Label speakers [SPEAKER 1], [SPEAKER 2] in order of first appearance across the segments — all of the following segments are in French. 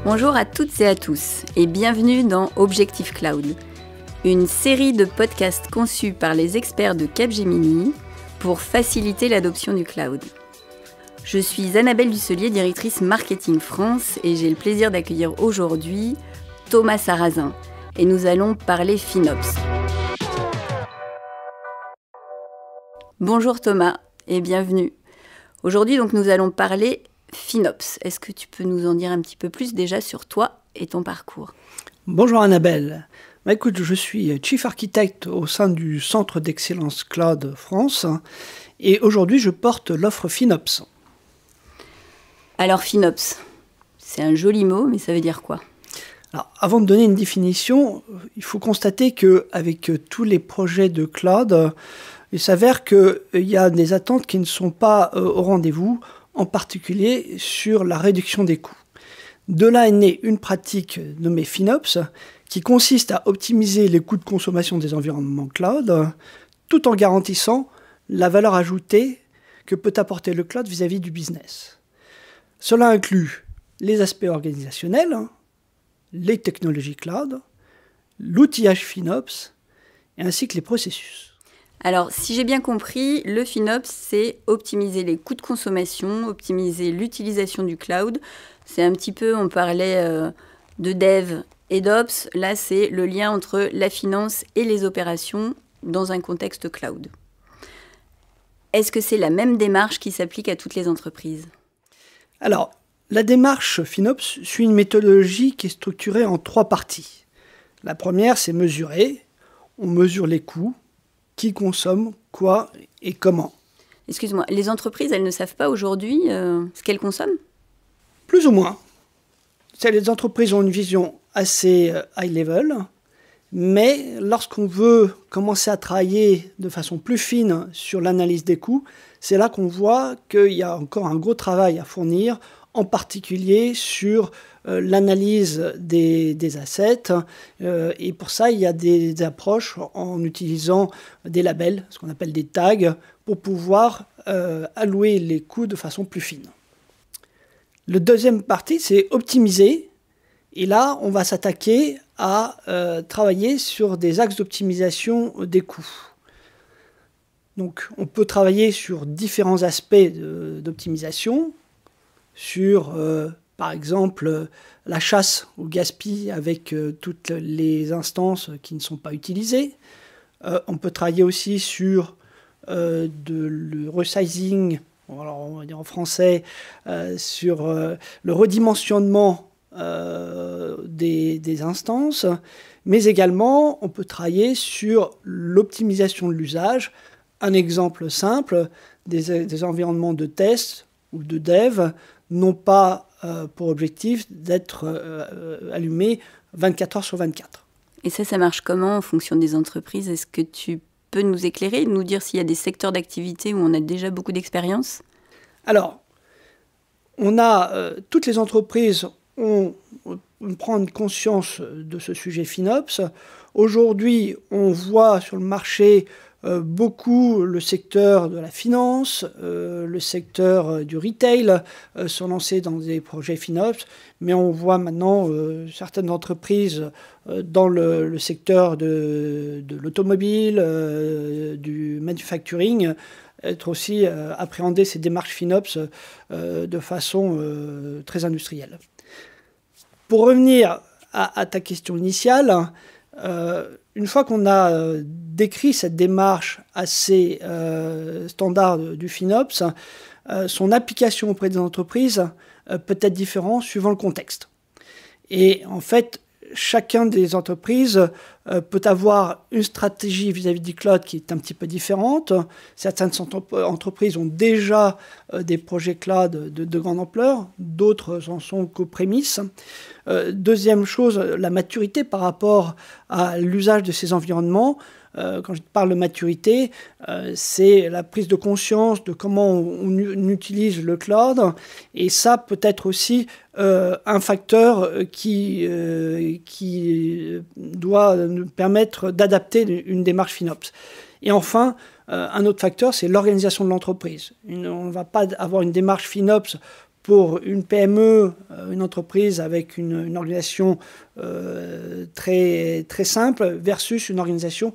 [SPEAKER 1] Bonjour à toutes et à tous et bienvenue dans Objectif Cloud, une série de podcasts conçus par les experts de Capgemini pour faciliter l'adoption du cloud. Je suis Annabelle Dusselier, directrice Marketing France et j'ai le plaisir d'accueillir aujourd'hui Thomas Sarrazin et nous allons parler FinOps. Bonjour Thomas et bienvenue. Aujourd'hui donc nous allons parler FinOps. Est-ce que tu peux nous en dire un petit peu plus déjà sur toi et ton parcours ?
[SPEAKER 2] Bonjour Annabelle. Écoute, je suis Chief Architect au sein du Centre d'Excellence Cloud France et aujourd'hui je porte l'offre FinOps.
[SPEAKER 1] Alors FinOps, c'est un joli mot, mais ça veut dire quoi ?
[SPEAKER 2] Alors, avant de donner une définition, il faut constater qu'avec tous les projets de cloud, il s'avère qu'il y a des attentes qui ne sont pas au rendez-vous, en particulier sur la réduction des coûts. De là est née une pratique nommée FinOps, qui consiste à optimiser les coûts de consommation des environnements cloud, tout en garantissant la valeur ajoutée que peut apporter le cloud vis-à-vis du business. Cela inclut les aspects organisationnels, les technologies cloud, l'outillage FinOps, ainsi que les processus.
[SPEAKER 1] Alors, si j'ai bien compris, le FinOps, c'est optimiser les coûts de consommation, optimiser l'utilisation du cloud. C'est un petit peu, on parlait de dev et d'ops. Là, c'est le lien entre la finance et les opérations dans un contexte cloud. Est-ce que c'est la même démarche qui s'applique à toutes les entreprises ?
[SPEAKER 2] Alors, la démarche FinOps suit une méthodologie qui est structurée en 3 parties. La première, c'est mesurer. On mesure les coûts. Qui consomme, quoi et comment.
[SPEAKER 1] Excuse-moi, les entreprises, elles ne savent pas aujourd'hui ce qu'elles consomment ?
[SPEAKER 2] Plus ou moins. Les entreprises ont une vision assez high level, mais lorsqu'on veut commencer à travailler de façon plus fine sur l'analyse des coûts, c'est là qu'on voit qu'il y a encore un gros travail à fournir, en particulier sur l'analyse des assets. Et pour ça, il y a des approches en utilisant des labels, ce qu'on appelle des tags, pour pouvoir allouer les coûts de façon plus fine. Le deuxième partie, c'est optimiser. Et là, on va s'attaquer à travailler sur des axes d'optimisation des coûts. Donc, on peut travailler sur différents aspects d'optimisation, sur, par exemple, la chasse au gaspillage avec toutes les instances qui ne sont pas utilisées. On peut travailler aussi sur le resizing, alors on va dire en français, sur le redimensionnement des instances, mais également on peut travailler sur l'optimisation de l'usage. Un exemple simple, des environnements de test ou de dev n'ont pas pour objectif d'être allumés 24 heures sur 24.
[SPEAKER 1] Et ça marche comment en fonction des entreprises ? Est-ce que tu peux nous éclairer, nous dire s'il y a des secteurs d'activité où on a déjà beaucoup d'expérience ?
[SPEAKER 2] Alors, toutes les entreprises prennent conscience de ce sujet FinOps. Aujourd'hui, on voit sur le marché beaucoup le secteur de la finance, le secteur du retail sont lancés dans des projets FinOps, mais on voit maintenant certaines entreprises dans le secteur de l'automobile, du manufacturing, être aussi appréhender ces démarches FinOps de façon très industrielle. Pour revenir à ta question initiale, une fois qu'on a décrit cette démarche assez standard du FinOps, son application auprès des entreprises peut être différente suivant le contexte. Et en fait, chacun des entreprises peut avoir une stratégie vis-à-vis du cloud qui est un petit peu différente. Certaines entreprises ont déjà des projets cloud de grande ampleur, d'autres en sont qu'aux prémices. Deuxième chose, la maturité par rapport à l'usage de ces environnements. Quand je parle de maturité, c'est la prise de conscience de comment on utilise le cloud. Et ça peut être aussi un facteur qui doit nous permettre d'adapter une démarche FinOps. Et enfin, Un autre facteur, c'est l'organisation de l'entreprise. On ne va pas avoir une démarche FinOps pour une PME, une entreprise avec une organisation très, très simple, versus une organisation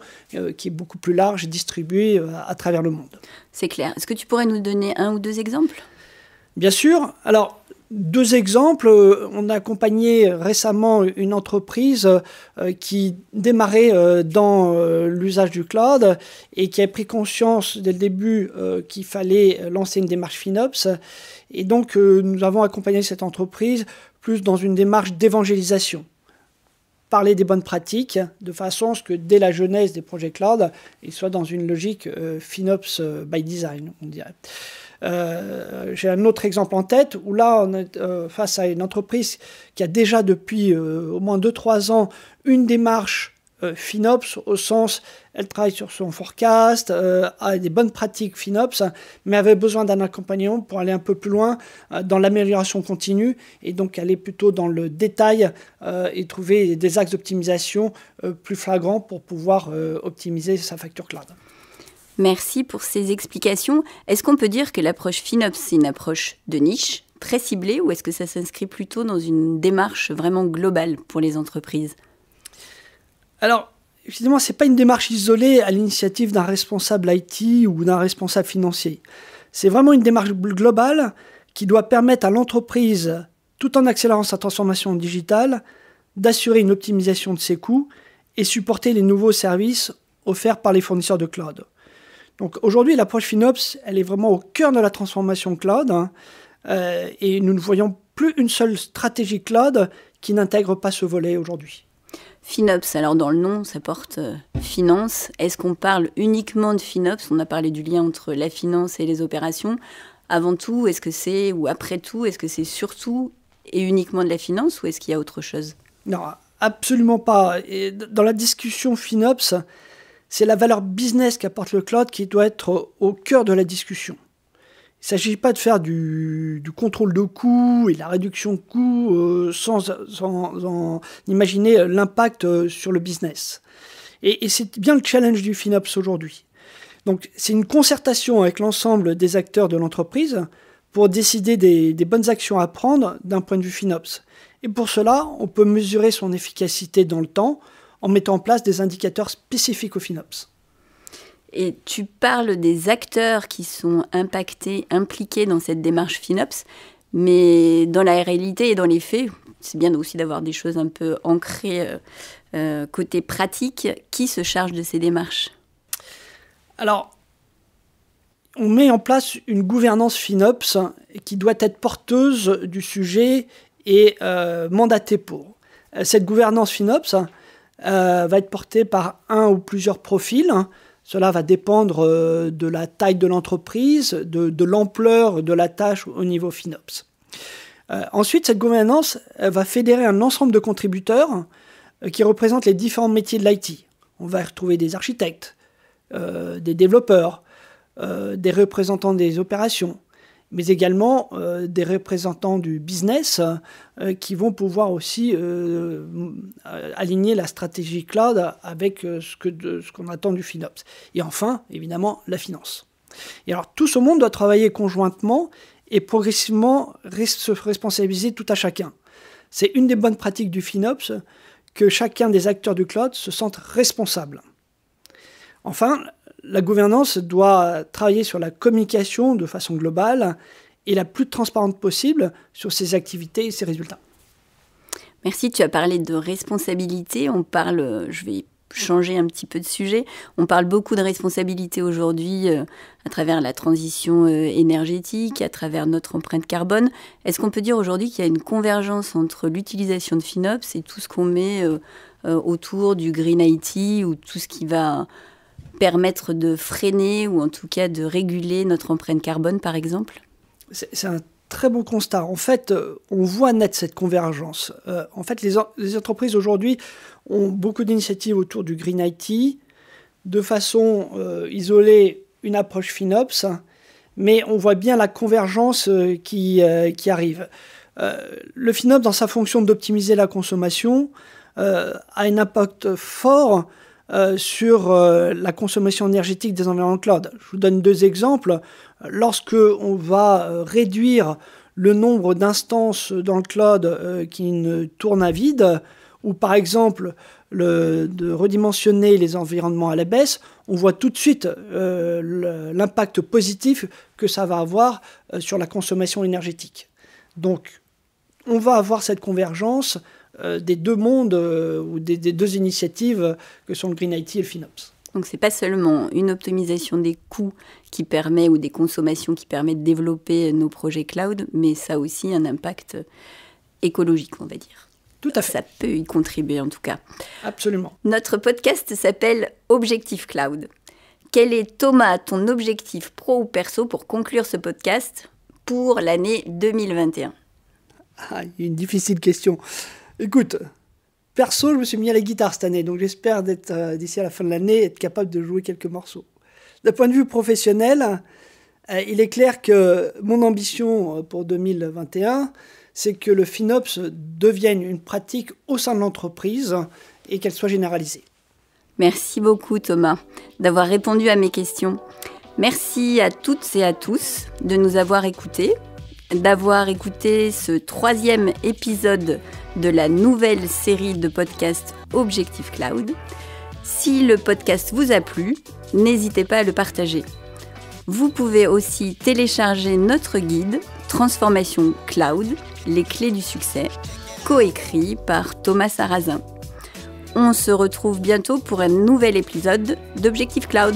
[SPEAKER 2] qui est beaucoup plus large, distribuée à travers le monde.
[SPEAKER 1] C'est clair. Est-ce que tu pourrais nous donner un ou deux exemples ?
[SPEAKER 2] Bien sûr. Alors, deux exemples. On a accompagné récemment une entreprise qui démarrait dans l'usage du cloud et qui a pris conscience dès le début qu'il fallait lancer une démarche FinOps. Et donc, nous avons accompagné cette entreprise plus dans une démarche d'évangélisation. Parler des bonnes pratiques, de façon à ce que dès la genèse des projets cloud, ils soient dans une logique FinOps by design, on dirait. J'ai un autre exemple en tête où là on est face à une entreprise qui a déjà depuis au moins 2-3 ans une démarche FinOps au sens elle travaille sur son forecast, a des bonnes pratiques FinOps, mais avait besoin d'un accompagnement pour aller un peu plus loin dans l'amélioration continue et donc aller plutôt dans le détail et trouver des axes d'optimisation plus flagrants pour pouvoir optimiser sa facture cloud.
[SPEAKER 1] Merci pour ces explications. Est-ce qu'on peut dire que l'approche FinOps, c'est une approche de niche, très ciblée, ou est-ce que ça s'inscrit plutôt dans une démarche vraiment globale pour les entreprises ?
[SPEAKER 2] Alors, évidemment, ce n'est pas une démarche isolée à l'initiative d'un responsable IT ou d'un responsable financier. C'est vraiment une démarche globale qui doit permettre à l'entreprise, tout en accélérant sa transformation digitale, d'assurer une optimisation de ses coûts et supporter les nouveaux services offerts par les fournisseurs de cloud. Donc aujourd'hui, l'approche FinOps, elle est vraiment au cœur de la transformation cloud et nous ne voyons plus une seule stratégie cloud qui n'intègre pas ce volet aujourd'hui.
[SPEAKER 1] FinOps, alors dans le nom, ça porte finance. Est-ce qu'on parle uniquement de FinOps ? On a parlé du lien entre la finance et les opérations. Avant tout, est-ce que c'est, ou après tout, est-ce que c'est surtout et uniquement de la finance ou est-ce qu'il y a autre chose ?
[SPEAKER 2] Non, absolument pas. Et dans la discussion FinOps, c'est la valeur business qu'apporte le cloud qui doit être au cœur de la discussion. Il ne s'agit pas de faire du contrôle de coûts et la réduction de coûts sans imaginer l'impact sur le business. Et c'est bien le challenge du FinOps aujourd'hui. Donc c'est une concertation avec l'ensemble des acteurs de l'entreprise pour décider des bonnes actions à prendre d'un point de vue FinOps. Et pour cela, on peut mesurer son efficacité dans le temps en mettant en place des indicateurs spécifiques au FinOps.
[SPEAKER 1] Et tu parles des acteurs qui sont impliqués dans cette démarche FinOps, mais dans la réalité et dans les faits, c'est bien aussi d'avoir des choses un peu ancrées côté pratique. Qui se charge de ces démarches ?
[SPEAKER 2] Alors, on met en place une gouvernance FinOps qui doit être porteuse du sujet et mandatée pour. Cette gouvernance FinOps va être portée par un ou plusieurs profils. Cela va dépendre de la taille de l'entreprise, de l'ampleur de la tâche au niveau FinOps. Ensuite, cette gouvernance va fédérer un ensemble de contributeurs qui représentent les différents métiers de l'IT. On va y retrouver des architectes, des développeurs, des représentants des opérations, mais également des représentants du business qui vont pouvoir aussi aligner la stratégie cloud avec ce qu'on attend du FinOps. Et enfin, évidemment, la finance. Et alors, tout ce monde doit travailler conjointement et progressivement se responsabiliser tout à chacun. C'est une des bonnes pratiques du FinOps que chacun des acteurs du cloud se sente responsable. Enfin, la gouvernance doit travailler sur la communication de façon globale et la plus transparente possible sur ses activités et ses résultats.
[SPEAKER 1] Merci, tu as parlé de responsabilité. On parle, je vais changer un petit peu de sujet, on parle beaucoup de responsabilité aujourd'hui à travers la transition énergétique, à travers notre empreinte carbone. Est-ce qu'on peut dire aujourd'hui qu'il y a une convergence entre l'utilisation de FinOps et tout ce qu'on met autour du Green IT ou tout ce qui va permettre de freiner ou en tout cas de réguler notre empreinte carbone, par exemple ?
[SPEAKER 2] C'est un très beau constat. En fait, on voit net cette convergence. En fait, les entreprises aujourd'hui ont beaucoup d'initiatives autour du Green IT, de façon isolée, une approche FinOps, mais on voit bien la convergence qui arrive. Le FinOps, dans sa fonction d'optimiser la consommation, a un impact fort sur la consommation énergétique des environnements cloud. Je vous donne 2 exemples. Lorsque on va réduire le nombre d'instances dans le cloud qui ne tournent à vide, ou par exemple de redimensionner les environnements à la baisse, on voit tout de suite l'impact positif que ça va avoir sur la consommation énergétique. Donc, on va avoir cette convergence des 2 mondes ou des 2 initiatives que sont le Green IT et le FinOps.
[SPEAKER 1] Donc, ce n'est pas seulement une optimisation des coûts qui permet ou des consommations qui permet de développer nos projets cloud, mais ça a aussi un impact écologique, on va dire.
[SPEAKER 2] Tout à fait.
[SPEAKER 1] Ça peut y contribuer en tout cas.
[SPEAKER 2] Absolument.
[SPEAKER 1] Notre podcast s'appelle Objectif Cloud. Quel est, Thomas, ton objectif pro ou perso pour conclure ce podcast pour l'année 2021 ?
[SPEAKER 2] Une difficile question. Écoute, perso, je me suis mis à la guitare cette année, donc j'espère d'être d'ici à la fin de l'année, être capable de jouer quelques morceaux. D'un point de vue professionnel, il est clair que mon ambition pour 2021, c'est que le FinOps devienne une pratique au sein de l'entreprise et qu'elle soit généralisée.
[SPEAKER 1] Merci beaucoup Thomas d'avoir répondu à mes questions. Merci à toutes et à tous de nous avoir écoutés, d'avoir écouté ce 3e épisode de la nouvelle série de podcasts Objectif Cloud. Si le podcast vous a plu, n'hésitez pas à le partager. Vous pouvez aussi télécharger notre guide Transformation Cloud, les clés du succès, coécrit par Thomas Sarrazin. On se retrouve bientôt pour un nouvel épisode d'Objectif Cloud.